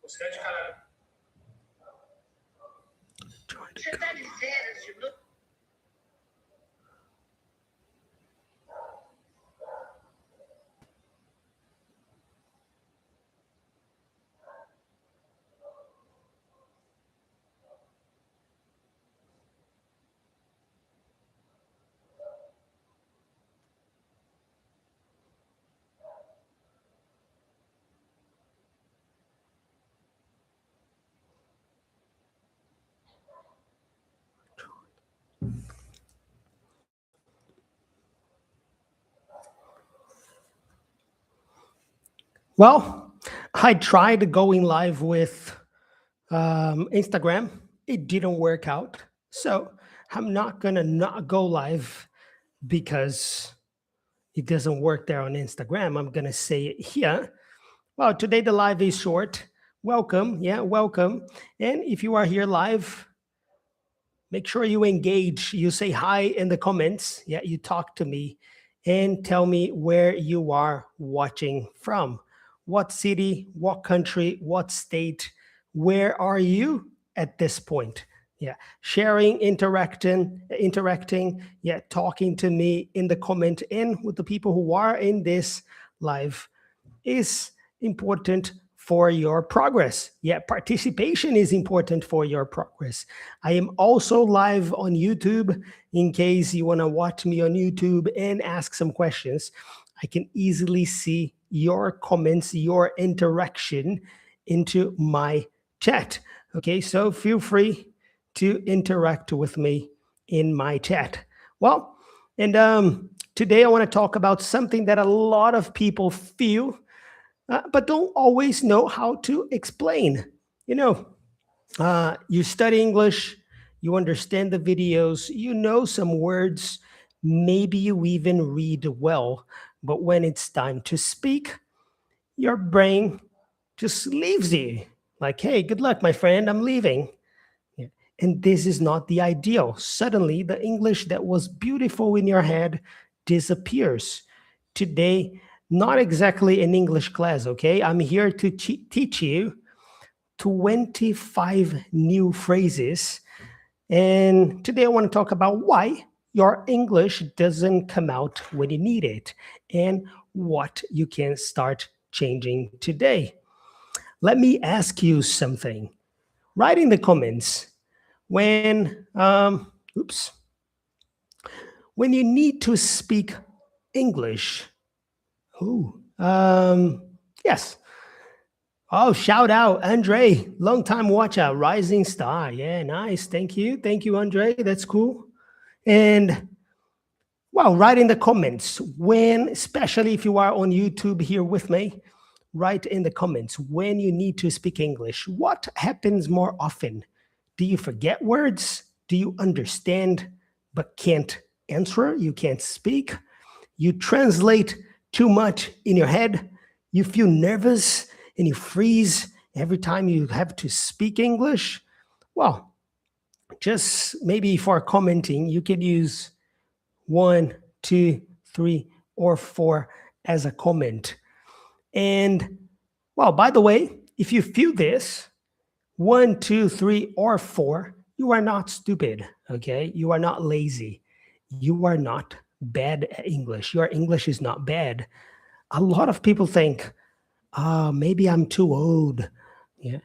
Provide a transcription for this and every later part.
Você está de férias de novo? Well, I tried going live with Instagram. It didn't work out. So I'm not going to not go live because it doesn't work there on Instagram. I'm going to say it here. Well, today the live is short. Welcome. Yeah, welcome. And if you are here live, make sure you engage. You say hi in the comments. Yeah, you talk to me and tell me where you are watching from. What city, what country, what state, where are you at this point? Yeah, sharing, interacting, yeah, talking to me in the comment and with the people who are in this live is important for your progress. Yeah, participation is important for your progress. I am also live on YouTube in case you want to watch me on YouTube and ask some questions. I can easily see your comments, your interaction into my chat. Okay, so feel free to interact with me in my chat. Well, and today I want to talk about something that a lot of people feel but don't always know how to explain. You know, you study English, you understand the videos, you know some words, maybe you even read well, but when it's time to speak, your brain just leaves you. Like, hey, good luck, my friend, I'm leaving. Yeah. And this is not the ideal. Suddenly, the English that was beautiful in your head disappears. Today, not exactly an English class, okay? I'm here to teach you 25 new phrases. And today I want to talk about why your English doesn't come out when you need it and what you can start changing today. Let me ask you something. Write in the comments when, when you need to speak English. Yes. Oh, shout out, Andre, long time watcher, rising star. Yeah, nice. Thank you. Thank you, Andre. That's cool. And well, write in the comments when, especially if you are on YouTube here with me, write in the comments when you need to speak English. What happens more often? Do you forget words? Do you understand but can't answer? You can't speak? You translate too much in your head? You feel nervous and you freeze every time you have to speak English? Well, just maybe for commenting, you could use 1, 2, 3, or 4 as a comment. And well, by the way, if you feel this, 1, 2, 3, or 4, you are not stupid, okay? You are not lazy. You are not bad at English. Your English is not bad. A lot of people think, maybe I'm too old. Yeah.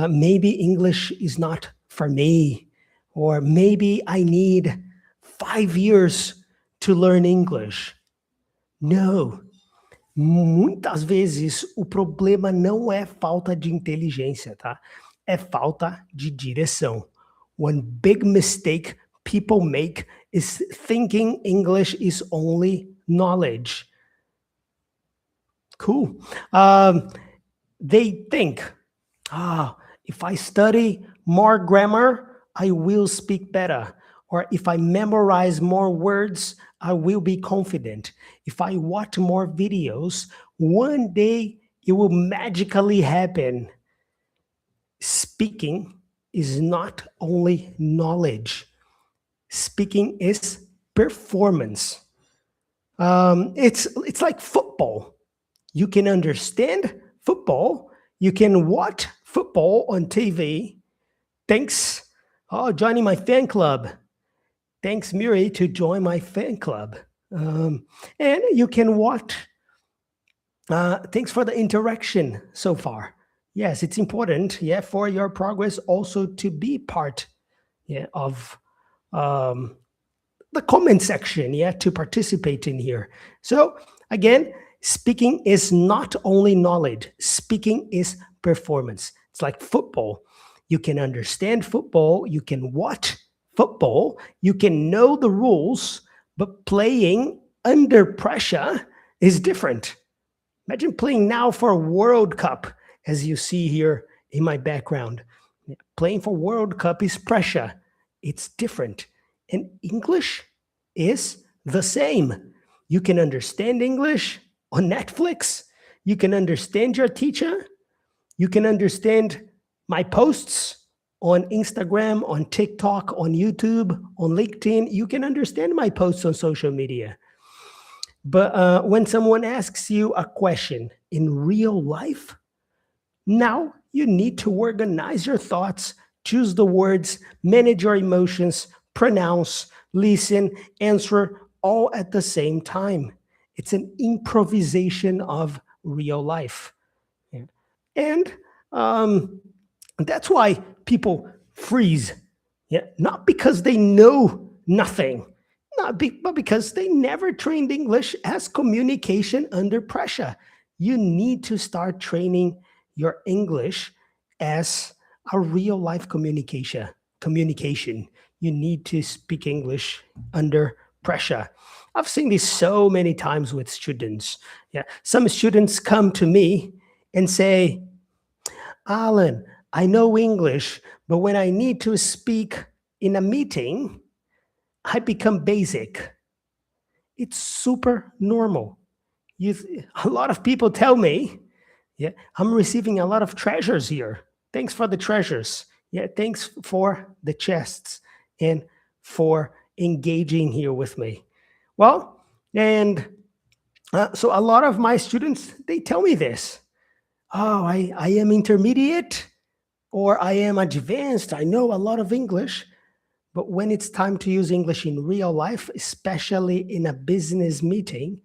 Maybe English is not for me. Or maybe I need 5 years to learn English. No. Muitas vezes o problema não é falta de inteligência, tá? É falta de direção. One big mistake people make is thinking English is only knowledge. Cool. They think, if I study more grammar, I will speak better. Or if I memorize more words, I will be confident. If I watch more videos, one day it will magically happen. Speaking is not only knowledge. Speaking is performance. It's like football. You can understand football, You can watch football on TV. Thanks, joining my fan club. Thanks, Miri, to join my fan club. And you can watch. Thanks for the interaction so far. Yes, it's important, yeah, for your progress also to be part, yeah, of um, the comment section, yeah, to participate in here. So again, speaking is not only knowledge, speaking is performance. It's like football. You can understand football, you can watch football, you can know the rules, but playing under pressure is different. Imagine playing now for a World Cup, as you see here in my background. Playing for World Cup is pressure. It's different. And English is the same. You can understand English on Netflix. You can understand your teacher. You can understand my posts on Instagram, on TikTok, on YouTube, on LinkedIn. You can understand my posts on social media. But when someone asks you a question in real life, now you need to organize your thoughts, choose the words, manage your emotions, pronounce, listen, answer all at the same time. It's an improvisation of real life. Yeah. And that's why people freeze. Yeah. Not because they know nothing, but because they never trained English as communication under pressure. You need to start training your English as a real life communication. You need to speak English under pressure. I've seen this so many times with students. Yeah, some students come to me and say, Alan, I know English, but when I need to speak in a meeting, I become basic. It's super normal. A lot of people tell me, yeah, I'm receiving a lot of treasures here. Thanks for the treasures. Yeah, thanks for the chests and for engaging here with me. Well, and so a lot of my students, they tell me this. Oh, I am intermediate or I am advanced. I know a lot of English. But when it's time to use English in real life, especially in a business meeting,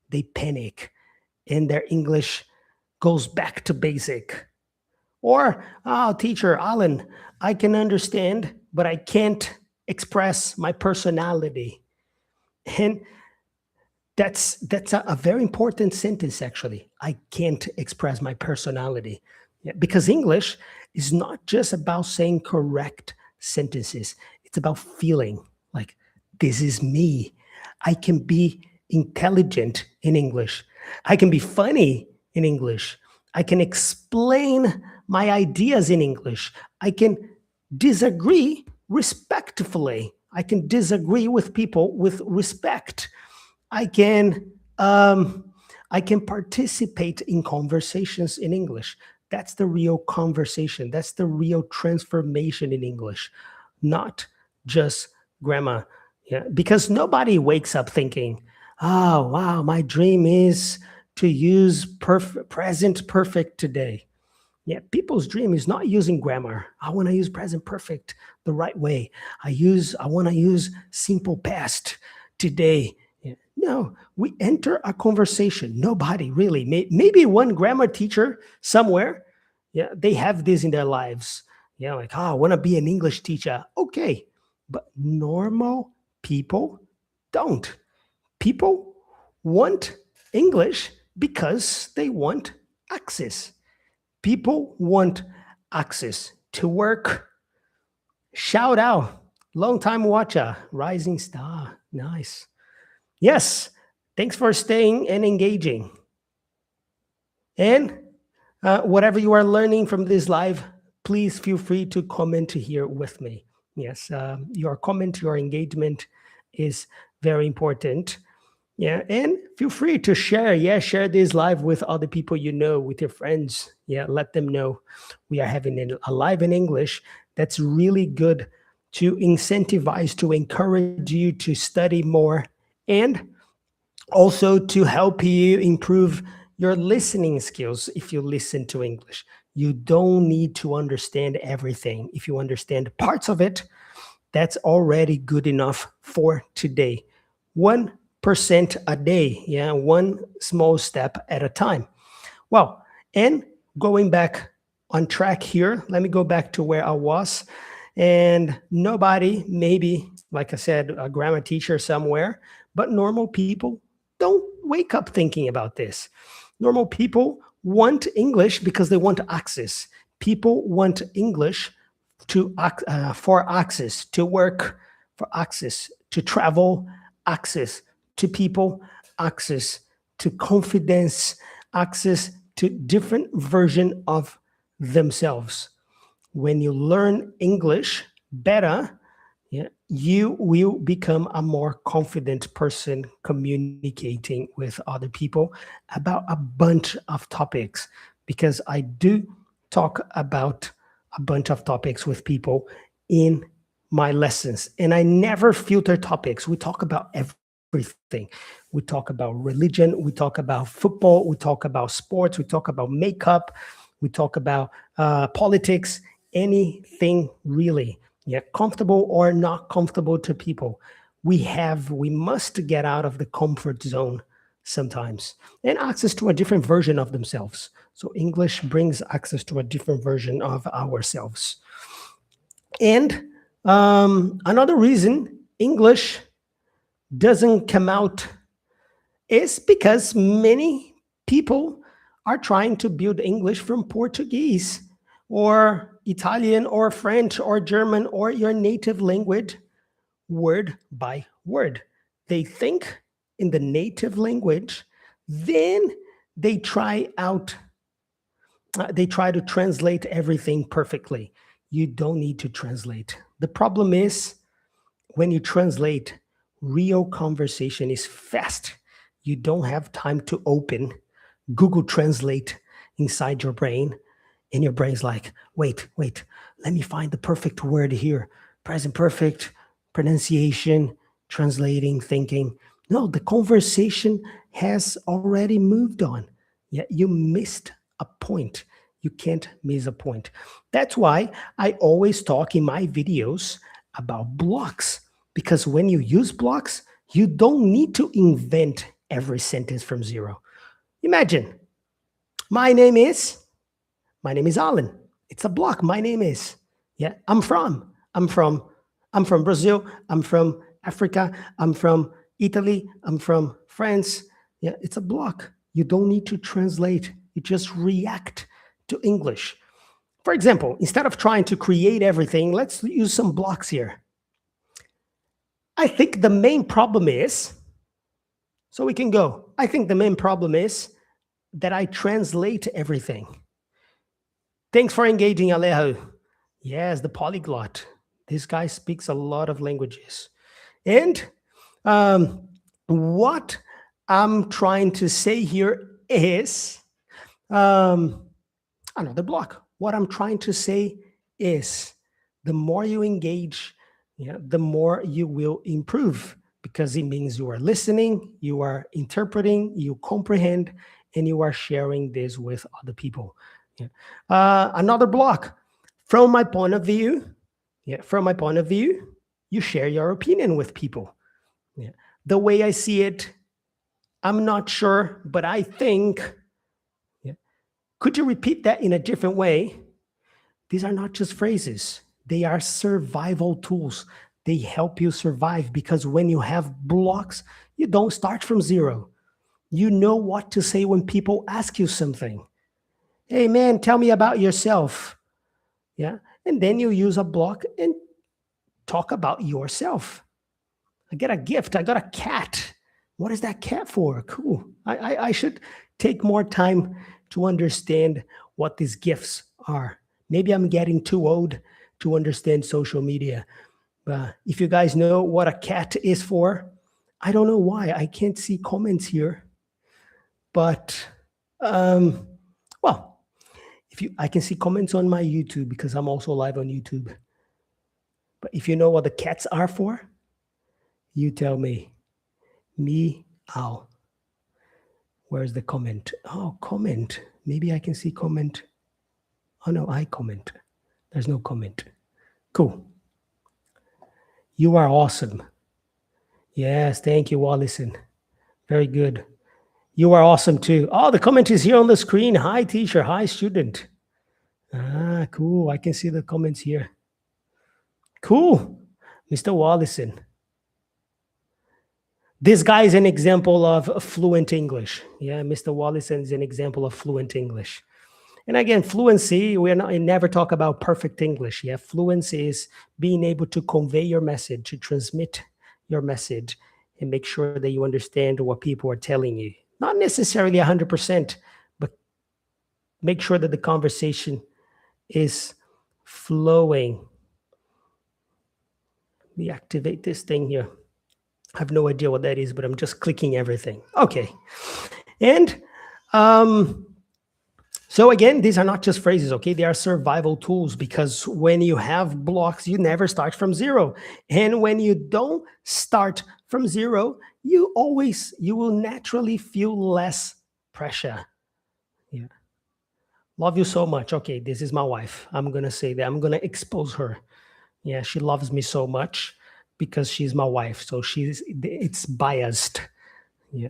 they panic and their English goes back to basic. Or, oh, teacher, Alan, I can understand, but I can't express my personality. And that's a very important sentence, actually. I can't express my personality. Yeah, because English is not just about saying correct sentences. It's about feeling like this is me. I can be intelligent in English. I can be funny in English. I can explain my ideas in English. I can disagree respectfully. I can disagree with people with respect. I can participate in conversations in English. That's the real conversation. That's the real transformation in English, not just grammar. Yeah, because nobody wakes up thinking, "Oh, wow, my dream is to use present perfect today." Yeah, people's dream is not using grammar. I want to use present perfect the right way. I want to use simple past today. Yeah. No, we enter a conversation. Nobody really, maybe one grammar teacher somewhere, yeah, they have this in their lives. Yeah, like, oh, I want to be an English teacher. Okay, but normal people don't. People want English because they want access. People want access to work. Shout out, long time watcher, rising star. Nice. Yes, thanks for staying and engaging. And whatever you are learning from this live, please feel free to comment here with me. Yes, your comment, your engagement is very important. Yeah, and feel free to share. Yeah, share this live with other people you know, with your friends. Yeah, let them know we are having a live in English. That's really good to incentivize, to encourage you to study more, and also to help you improve your listening skills if you listen to English. You don't need to understand everything. If you understand parts of it, that's already good enough for today. 1% a day, yeah, one small step at a time. Well, and going back on track here, let me go back to where I was. And nobody, maybe, like I said, a grammar teacher somewhere, but normal people don't wake up thinking about this. Normal people want English because they want access. People want English for access to work, for access to travel, access to people, access to confidence, access to different version of themselves. When you learn English better, yeah, you will become a more confident person communicating with other people about a bunch of topics, because I do talk about a bunch of topics with people in my lessons, and I never filter topics. We talk about everything. We talk about religion, we talk about football, we talk about sports, we talk about makeup, we talk about politics, anything really. Yeah, comfortable or not comfortable to people. We must get out of the comfort zone sometimes and access to a different version of themselves. So English brings access to a different version of ourselves. And another reason English doesn't come out is because many people are trying to build English from Portuguese or Italian or French or German or your native language, word by word. They think in the native language, then they try to translate everything perfectly. You don't need to translate. The problem is when you translate, real conversation is fast. You don't have time to open Google Translate inside your brain, and your brain's like, wait, let me find the perfect word here. Present perfect, pronunciation, translating, thinking. No, the conversation has already moved on. Yeah, you missed a point. You can't miss a point. That's why I always talk in my videos about blocks, because when you use blocks, you don't need to invent every sentence from zero. Imagine, my name is Alan. It's a block. My name is. Yeah, I'm from Brazil. I'm from Africa. I'm from Italy. I'm from France. Yeah, it's a block. You don't need to translate. You just react to English. For example, instead of trying to create everything, let's use some blocks here. I think the main problem is, so we can go. I think the main problem is that I translate everything. Thanks for engaging, Alejo. Yes, the polyglot. This guy speaks a lot of languages. And what I'm trying to say here is another block. What I'm trying to say is the more you engage, yeah, the more you will improve, because it means you are listening, you are interpreting, you comprehend, and you are sharing this with other people. Yeah. Another block. From my point of view, you share your opinion with people. Yeah. The way I see it, I'm not sure, but I think. Yeah. Could you repeat that in a different way? These are not just phrases. They are survival tools. They help you survive, because when you have blocks, you don't start from zero. You know what to say when people ask you something. Hey man, tell me about yourself. Yeah. And then you use a block and talk about yourself. I get a gift. I got a cat. What is that cat for? Cool. I should take more time to understand what these gifts are. Maybe I'm getting too old to understand social media. But if you guys know what a cat is for, I don't know why. I can't see comments here. But, well, I can see comments on my YouTube because I'm also live on YouTube. But if you know what the cats are for, you tell me. Meow. Where's the comment? Oh, comment. Maybe I can see comment. Oh no, I comment. There's no comment. Cool. You are awesome. Yes, thank you, Wallison. Very good. You are awesome too. Oh, the comment is here on the screen. Hi, teacher. Hi, student. Ah, cool. I can see the comments here. Cool. Mr. Wallison. This guy is an example of fluent English. Yeah, Mr. Wallison is an example of fluent English. And again, fluency, we never talk about perfect English. Yeah, fluency is being able to convey your message, to transmit your message, and make sure that you understand what people are telling you. Not necessarily 100%, but make sure that the conversation is flowing. Let me activate this thing here. I have no idea what that is, but I'm just clicking everything. Okay. And so again, these are not just phrases, okay? They are survival tools, because when you have blocks, you never start from zero. And when you don't start from zero, you will naturally feel less pressure. Yeah. Love you so much. Okay, this is my wife. I'm going to say that. I'm going to expose her. Yeah, she loves me so much because she's my wife. So it's biased. Yeah.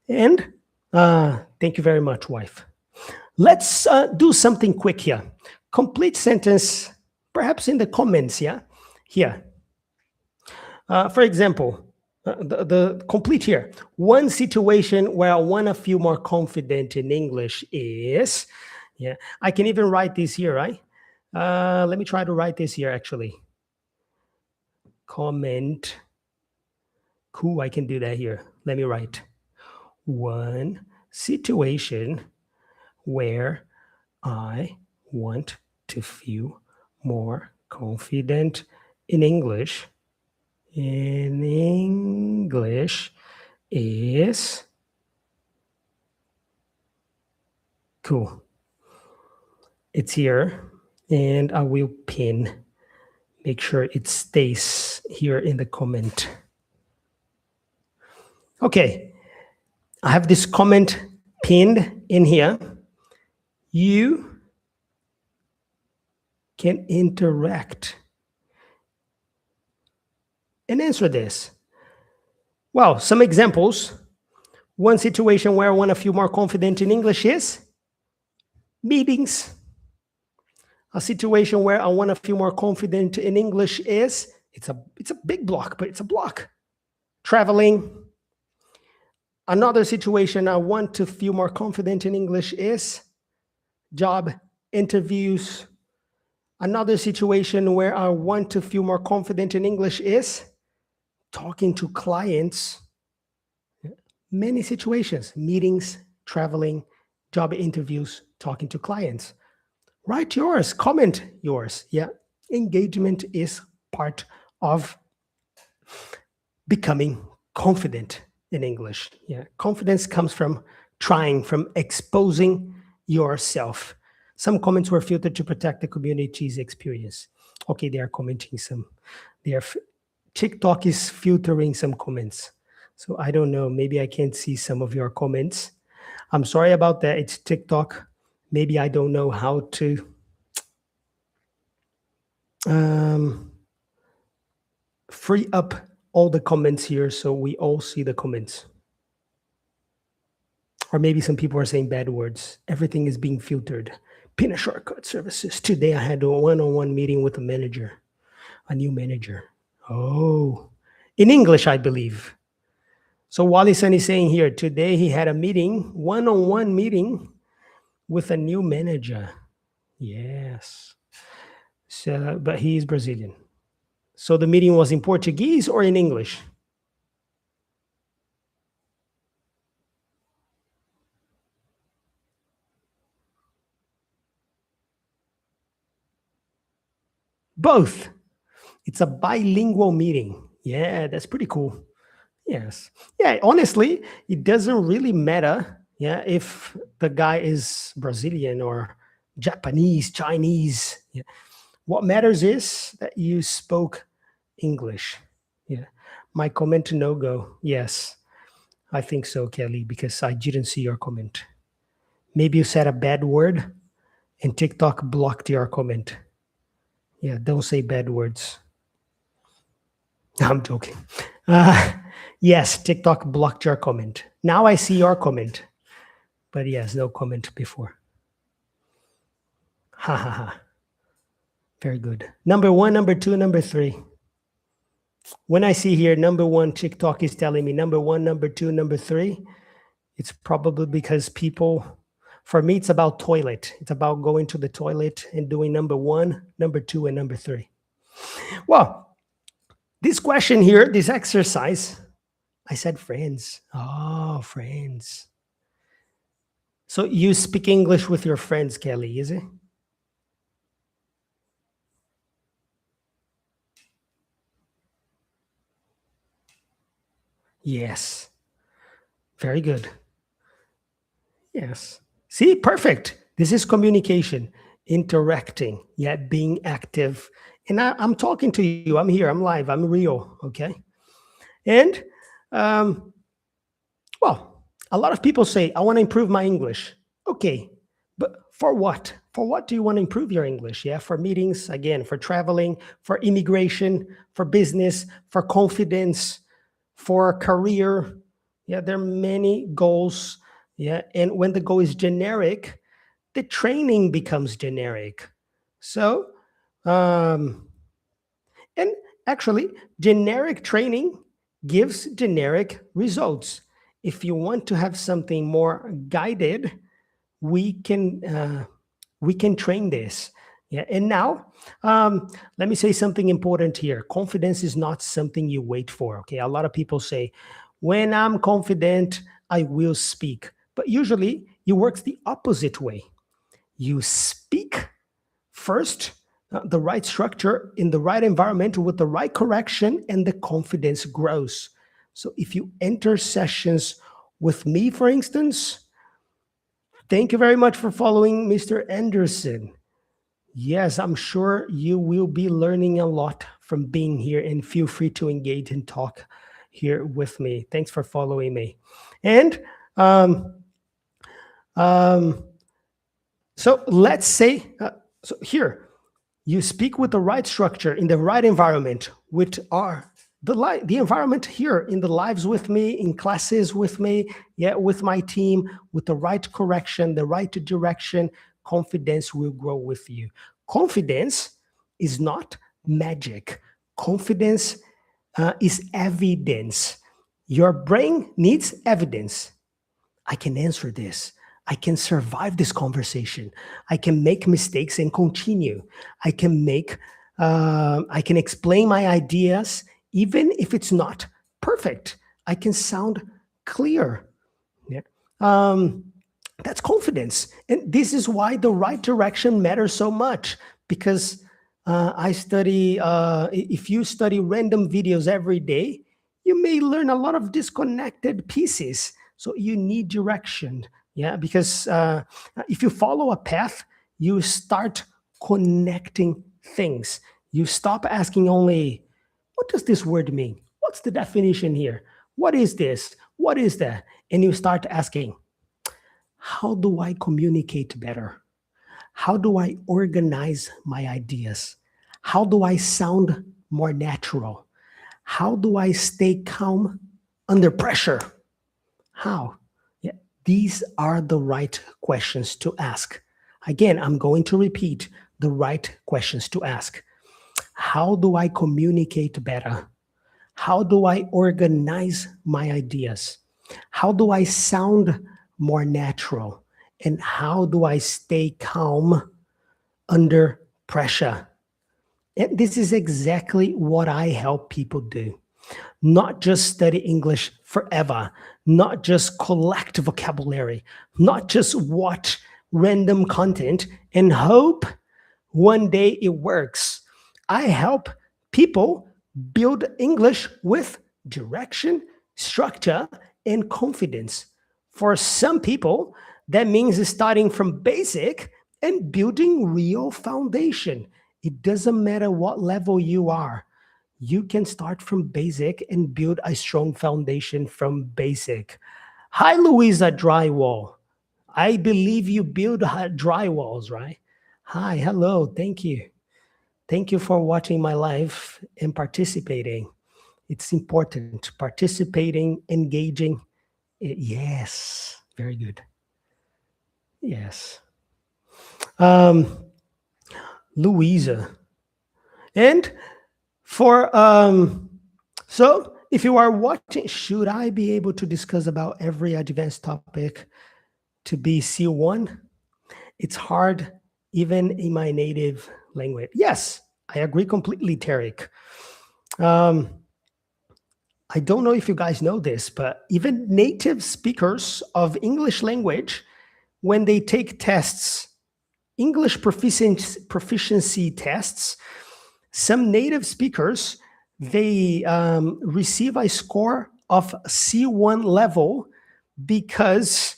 And thank you very much, wife. Let's do something quick here. Complete sentence, perhaps in the comments, yeah? Here. For example, the complete here. One situation where I want to feel more confident in English is, yeah, I can even write this here, right? Let me try to write this here, actually. Comment. Cool, I can do that here. Let me write. One situation where I want to feel more confident in English. In English is cool. It's here, and I will pin. Make sure it stays here in the comment. Okay, I have this comment pinned in here. You can interact and answer this. Well, some examples. One situation where I want to feel more confident in English is meetings. A situation where I want to feel more confident in English is, it's a big block, but it's a block. Traveling. Another situation I want to feel more confident in English is job interviews. Another situation where I want to feel more confident in English is talking to clients. Many situations, meetings, traveling, job interviews, talking to clients. Write yours, comment yours. Yeah, engagement is part of becoming confident in English. Yeah, confidence comes from trying, from exposing yourself. Some comments were filtered to protect the community's experience. Okay, they are commenting some. TikTok is filtering some comments. So I don't know, maybe I can't see some of your comments. I'm sorry about that, it's TikTok. Maybe I don't know how to free up all the comments here so we all see the comments. Or maybe some people are saying bad words. Everything is being filtered. Pin a shortcut services. Today I had a one-on-one meeting with a manager, a new manager. Oh, in English, I believe. So Wallison is saying here, today he had a meeting, one-on-one meeting with a new manager. Yes. So, but he is Brazilian. So the meeting was in Portuguese or in English? Both. It's a bilingual meeting. Yeah, that's pretty cool. Yes. Yeah, honestly, it doesn't really matter, yeah, if the guy is Brazilian or Japanese, Chinese. Yeah. What matters is that you spoke English. Yeah. My comment no go. Yes. I think so, Kelly, because I didn't see your comment. Maybe you said a bad word and TikTok blocked your comment. Yeah, don't say bad words. No, I'm joking. Yes, TikTok blocked your comment. Now I see your comment. But yes, no comment before. Ha ha ha. Very good. Number 1, number 2, number 3. When I see here number 1, TikTok is telling me number 1, number 2, number 3, it's probably because people, for me, it's about toilet. It's about going to the toilet and doing number 1, number 2, and number 3. Well, this question here, this exercise, I said friends. Oh, friends. So you speak English with your friends, Kelly, is it? Yes. Very good. Yes. See, perfect. This is communication, interacting, yet being active. And I'm talking to you. I'm here. I'm live. I'm real. Okay. And, well, a lot of people say, I want to improve my English. Okay. But for what? For what do you want to improve your English? Yeah. For meetings, again, for traveling, for immigration, for business, for confidence, for career. Yeah. There are many goals. Yeah. And when the goal is generic, the training becomes generic. So, and actually, generic training gives generic results. If you want to have something more guided, we can train this. Yeah. And now, let me say something important here. Confidence is not something you wait for. Okay. A lot of people say, when I'm confident, I will speak. But usually, it works the opposite way. You speak first, the right structure in the right environment with the right correction, and the confidence grows. So if you enter sessions with me, for instance, thank you very much for following Mr. Anderson. Yes, I'm sure you will be learning a lot from being here, and feel free to engage and talk here with me. Thanks for following me. And so let's say, so here, you speak with the right structure in the right environment, which are the environment here in the lives with me, in classes with me, yeah, with my team, with the right correction, the right direction. Confidence will grow with you. Confidence is not magic. Confidence is evidence. Your brain needs evidence. I can answer this. I can survive this conversation. I can make mistakes and continue. I can explain my ideas, even if it's not perfect. I can sound clear. Yeah. That's confidence. And this is why the right direction matters so much, because if you study random videos every day, you may learn a lot of disconnected pieces. So you need direction. Yeah, because if you follow a path, you start connecting things. You stop asking only, what does this word mean? What's the definition here? What is this? What is that? And you start asking, how do I communicate better? How do I organize my ideas? How do I sound more natural? How do I stay calm under pressure? How? These are the right questions to ask. Again, I'm going to repeat the right questions to ask. How do I communicate better? How do I organize my ideas? How do I sound more natural? And how do I stay calm under pressure? And this is exactly what I help people do. Not just study English forever, not just collect vocabulary, not just watch random content and hope one day it works. I help people build English with direction, structure, and confidence. For some people, that means starting from basic and building real foundation. It doesn't matter what level you are. You can start from basic and build a strong foundation from basic. Hi, Louisa Drywall. I believe you build drywalls, right? Hi, hello, thank you. Thank you for watching my live and participating. It's important. Participating, engaging. Yes, very good. Yes. Louisa. And for so if you are watching, should I be able to discuss about every advanced topic to be C1? It's hard even in my native language. Yes, I agree completely, Tarek. I don't know if you guys know this, but even native speakers of English language, when they take tests, English proficiency tests, some native speakers, they receive a score of C1 level because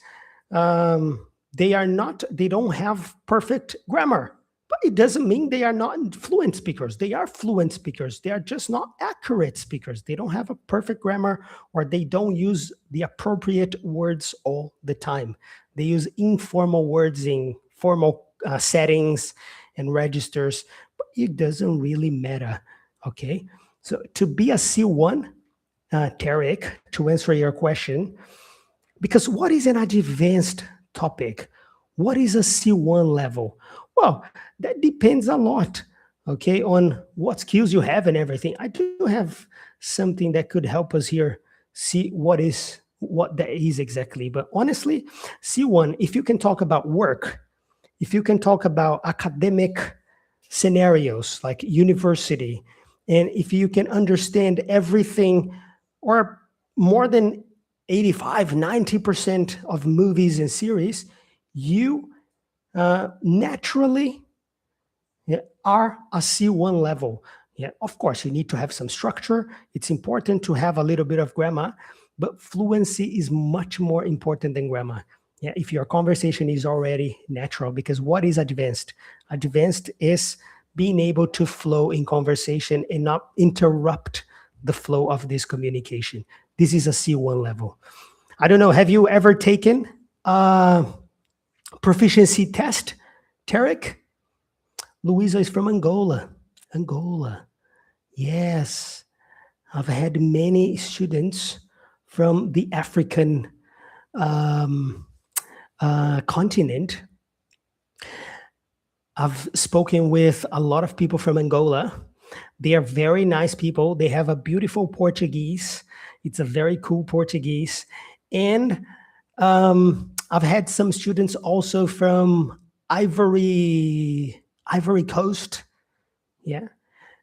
they don't have perfect grammar. But it doesn't mean they are not fluent speakers. They are fluent speakers. They are just not accurate speakers. They don't have a perfect grammar, or they don't use the appropriate words all the time. They use informal words in formal settings and registers, but it doesn't really matter, okay? So to be a C1, Tarek, to answer your question, because what is an advanced topic? What is a C1 level? Well, that depends a lot, okay, on what skills you have and everything. I do have something that could help us here see what that is exactly. But honestly, C1, if you can talk about work, if you can talk about academic scenarios like university, and if you can understand everything or more than 85, 90% of movies and series, you naturally are a C1 level. Yeah, of course, you need to have some structure. It's important to have a little bit of grammar, but fluency is much more important than grammar. Yeah, if your conversation is already natural, because what is advanced? Advanced is being able to flow in conversation and not interrupt the flow of this communication. This is a C1 level. I don't know, have you ever taken a proficiency test, Tarek? Luisa is from Angola. Angola. Yes. I've had many students from the African continent. I've spoken with a lot of people from Angola. They are very nice people. They have a beautiful Portuguese. It's a very cool Portuguese. And I've had some students also from Ivory Coast. Yeah.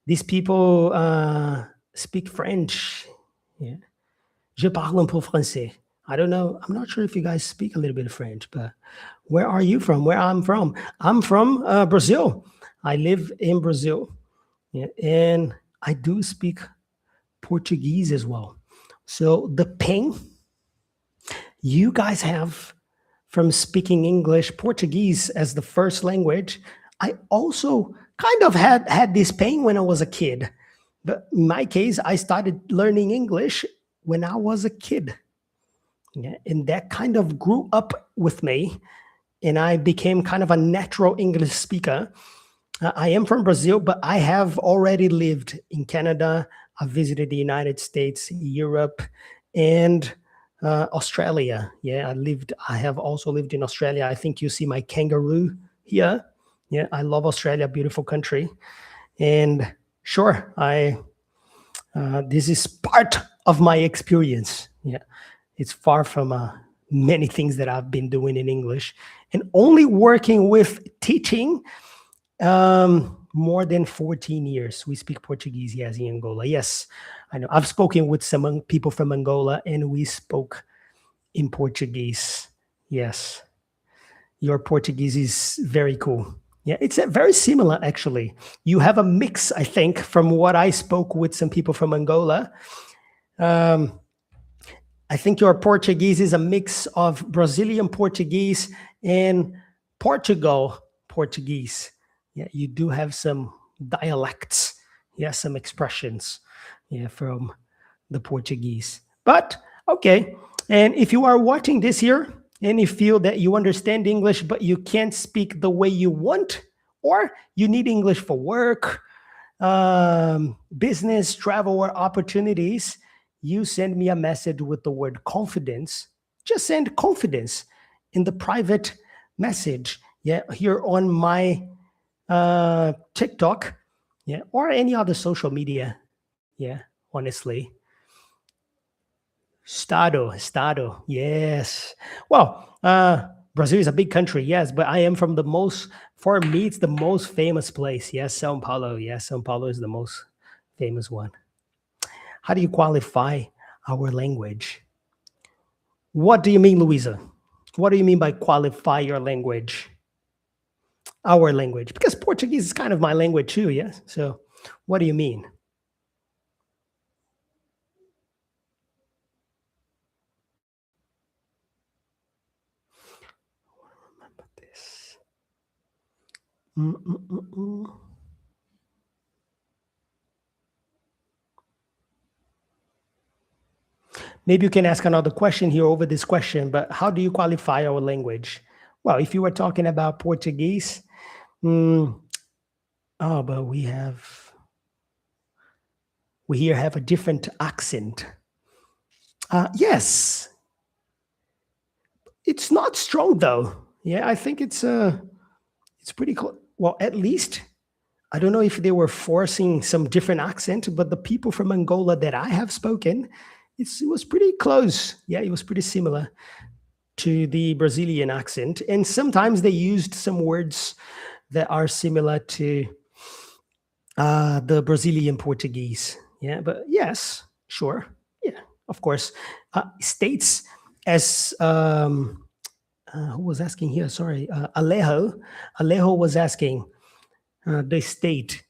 These people speak French. Yeah. Je parle un peu français. I don't know. I'm not sure if you guys speak a little bit of French, but where are you from? Where I'm from? I'm from Brazil. I live in Brazil. Yeah, and I do speak Portuguese as well. So the pain you guys have from speaking English, Portuguese as the first language, I also kind of had this pain when I was a kid. But in my case, I started learning English when I was a kid. Yeah, and that kind of grew up with me, and I became kind of a natural English speaker. I am from Brazil, but I have already lived in Canada. I visited the United States, Europe, and Australia. Yeah, I have also lived in Australia. I think you see my kangaroo here. Yeah, I love Australia, beautiful country. And sure, this is part of my experience. Yeah, it's far from many things that I've been doing in English, and only working with teaching more than 14 years. We speak Portuguese, yes, in Angola. Yes, I know. I've spoken with some people from Angola, and we spoke in Portuguese. Yes, your Portuguese is very cool. Yeah, it's very similar, actually. You have a mix, I think, from what I spoke with some people from Angola. I think your Portuguese is a mix of Brazilian Portuguese and Portugal Portuguese. Yeah, you do have some dialects. Yeah, some expressions, yeah, from the Portuguese. But okay, and if you are watching this here and you feel that you understand English but you can't speak the way you want, or you need English for work, business, travel, or opportunities, you send me a message with the word confidence. Just send confidence in the private message, yeah, here on my TikTok, yeah, or any other social media, yeah, honestly. Estado, yes. Well, Brazil is a big country, yes, but I am from the most, for me, it's the most famous place. Yes, Sao Paulo. Yes, Sao Paulo is the most famous one. How do you qualify our language? What do you mean, Luisa? What do you mean by qualify your language? Our language? Because Portuguese is kind of my language too, yes? So, what do you mean? This. Mm-mm-mm-mm. Maybe you can ask another question here over this question, but how do you qualify our language? Well, if you were talking about Portuguese, mm, oh, but we here have a different accent. Yes, it's not strong though. Yeah, I think it's pretty close. Well, at least I don't know if they were forcing some different accent, but the people from Angola that I have spoken, it was pretty close. Yeah, it was pretty similar to the Brazilian accent. And sometimes they used some words that are similar to the Brazilian Portuguese. Yeah, but yes, sure. Yeah, of course. States as who was asking here? Sorry, Alejo. Alejo was asking the state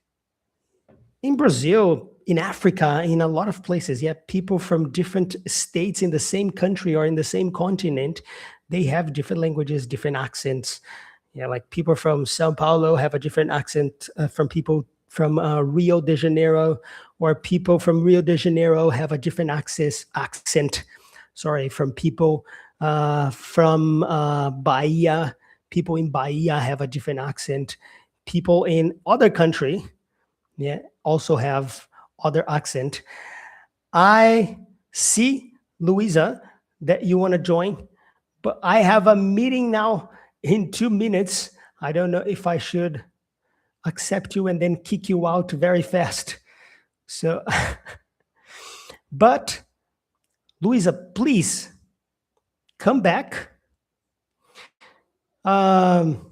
in Brazil, in Africa, in a lot of places. Yeah, people from different states in the same country or in the same continent, they have different languages, different accents. Yeah, like people from Sao Paulo have a different accent from people from Rio de Janeiro, or people from Rio de Janeiro have a different accent. Sorry, from people from Bahia. People in Bahia have a different accent. People in other country, yeah, also have other accent. I see, Luisa, that you want to join, but I have a meeting now in 2 minutes. I don't know if I should accept you and then kick you out very fast. So, but Luisa, please come back um,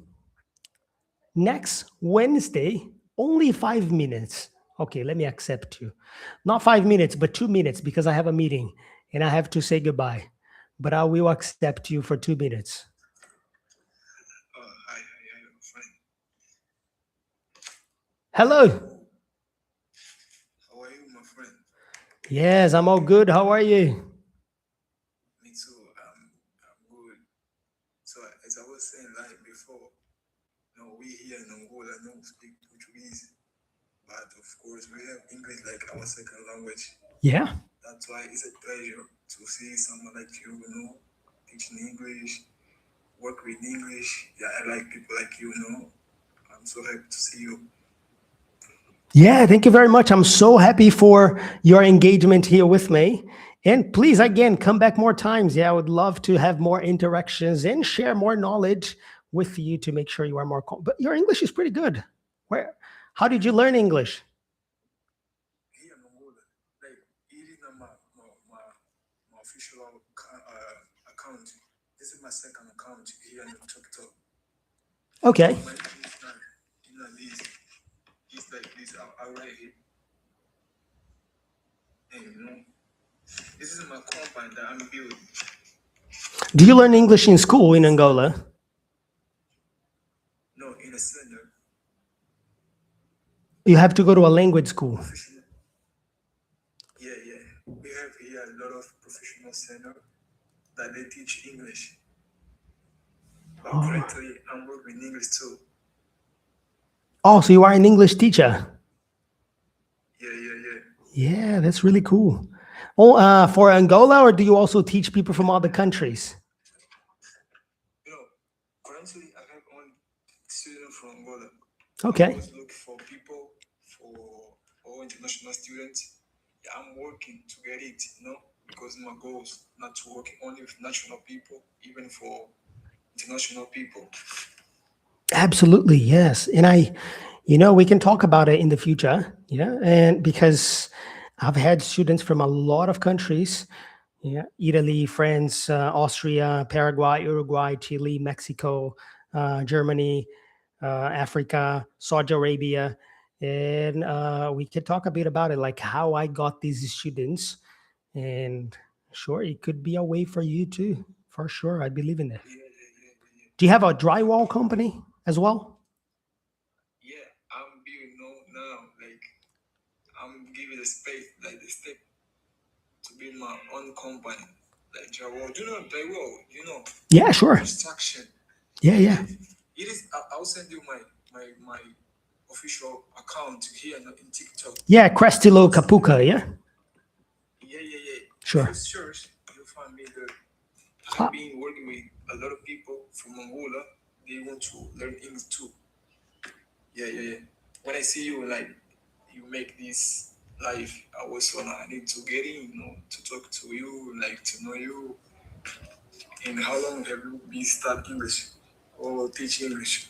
next Wednesday, only 5 minutes. Okay, let me accept you. Not 5 minutes, but 2 minutes because I have a meeting and I have to say goodbye. But I will accept you for 2 minutes. Hi, I'm fine. Hello. How are you, my friend? Yes, I'm all good. How are you? Me too. I'm good. So, as I was saying like before, we here in Angola don't speak Portuguese, but of course we have English like our second language. Yeah. That's why it's a pleasure to see someone like you, teaching English, work with English. Yeah, I like people like you. I'm so happy to see you. Yeah, thank you very much. I'm so happy for your engagement here with me. And please, again, come back more times. Yeah, I would love to have more interactions and share more knowledge with you to make sure you are more. But your English is pretty good. Where? How did you learn English? Here in Angola, like it is not my official account. This is my second account here on TikTok. Okay. My English is not, this. It's like this. I write it. And this is my compound that I'm building. Do you learn English in school in Angola? No, in a center. You have to go to a language school. Professional. Yeah. We have here a lot of professional center that they teach English. But currently, I'm working in English too. Oh, so you are an English teacher? Yeah, that's really cool. Oh, for Angola, or do you also teach people from other countries? You know, currently I have only students from Angola. Okay. I always look for people for all international students. Yeah, I'm working to get it, because my goal is not to work only with national people, even for international people. Absolutely, yes. And we can talk about it in the future. Yeah. And because I've had students from a lot of countries. Yeah. Italy, France, Austria, Paraguay, Uruguay, Chile, Mexico, Germany, Africa, Saudi Arabia. And we could talk a bit about it, like how I got these students. And sure, it could be a way for you too. For sure. I believe in it. Yeah. Do you have a drywall company as well? Yeah, I'm building now, like I'm giving the space, like the step to build my own company, like drywall. Yeah, sure. Construction. Yeah. It is. I'll send you my official account here in TikTok. Yeah, Crestilo Capuca, yeah? Yeah. Sure. If you search, you'll find me there. Ah. I've been working with a lot of people from Angola. They want to learn English too. Yeah. When I see you, like, you make this live, I was I need to get in, to talk to you, like, to know you. And how long have you been studying English or teaching English?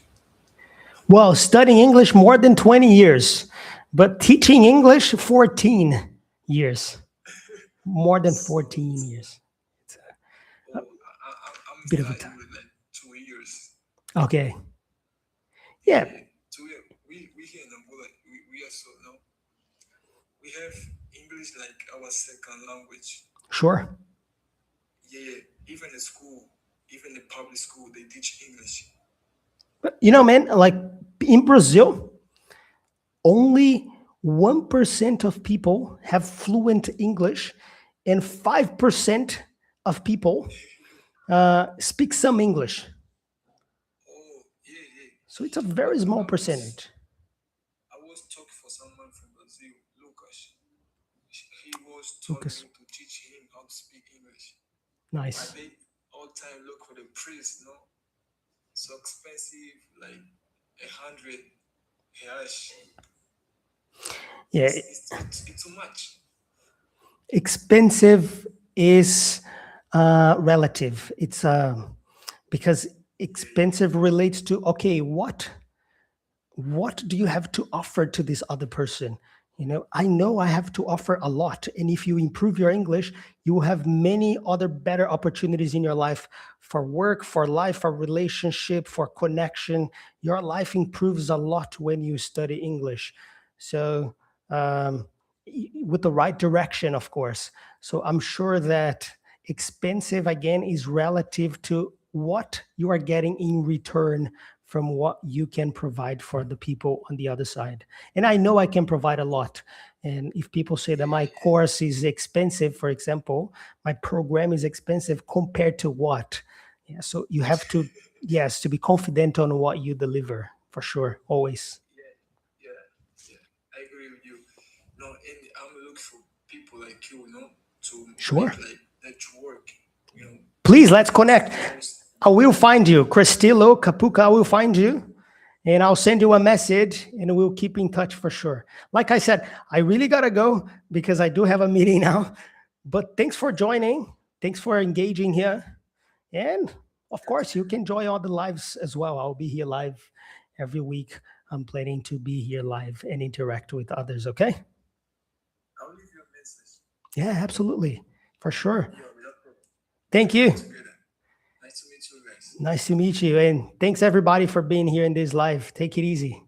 Well, studying English more than 20 years, but teaching English 14 years. More than 14 years. I'm Bit of a studying time. with like 2 years. Okay. Yeah, 2 years. We here in Angola, we also know we have English like our second language. sure. Yeah. Even in school, even in public school, they teach English. But, man, like in Brazil, only 1% of people have fluent English, and 5% of people speak some English. Oh, yeah. So it's a very small percentage. I was talking for someone from Brazil, Lucas. He was telling Lucas. me to teach him how to speak English. Nice. They all time look for the price, so expensive, like 100 reais. Yeah, It's too much. expensive is relative. It's because expensive relates to, okay, what do you have to offer to this other person? I know I have to offer a lot, and if you improve your English, you will have many other better opportunities in your life, for work, for life, for relationship, for connection. Your life improves a lot when you study English. So with the right direction, of course. So I'm sure that expensive, again, is relative to what you are getting in return from what you can provide for the people on the other side. And I know I can provide a lot. And if people say that my course is expensive, for example, my program is expensive compared to what? Yeah, so you have to, yes, to be confident on what you deliver, for sure, always. Yeah. I agree with you. No, and I'm looking for people like you, to Sure. make like network. Please, let's connect. I will find you, Crestilo Capuca. I will find you, and I'll send you a message, and we'll keep in touch for sure. Like I said, I really gotta go because I do have a meeting now. But thanks for joining. Thanks for engaging here, and of course, you can join all the lives as well. I'll be here live every week. I'm planning to be here live and interact with others. Okay? I'll leave you a message. Yeah, absolutely, for sure. Yeah, without problem. Thank you. Together. Nice to meet you guys. Nice to meet you. And thanks everybody for being here in this live. Take it easy.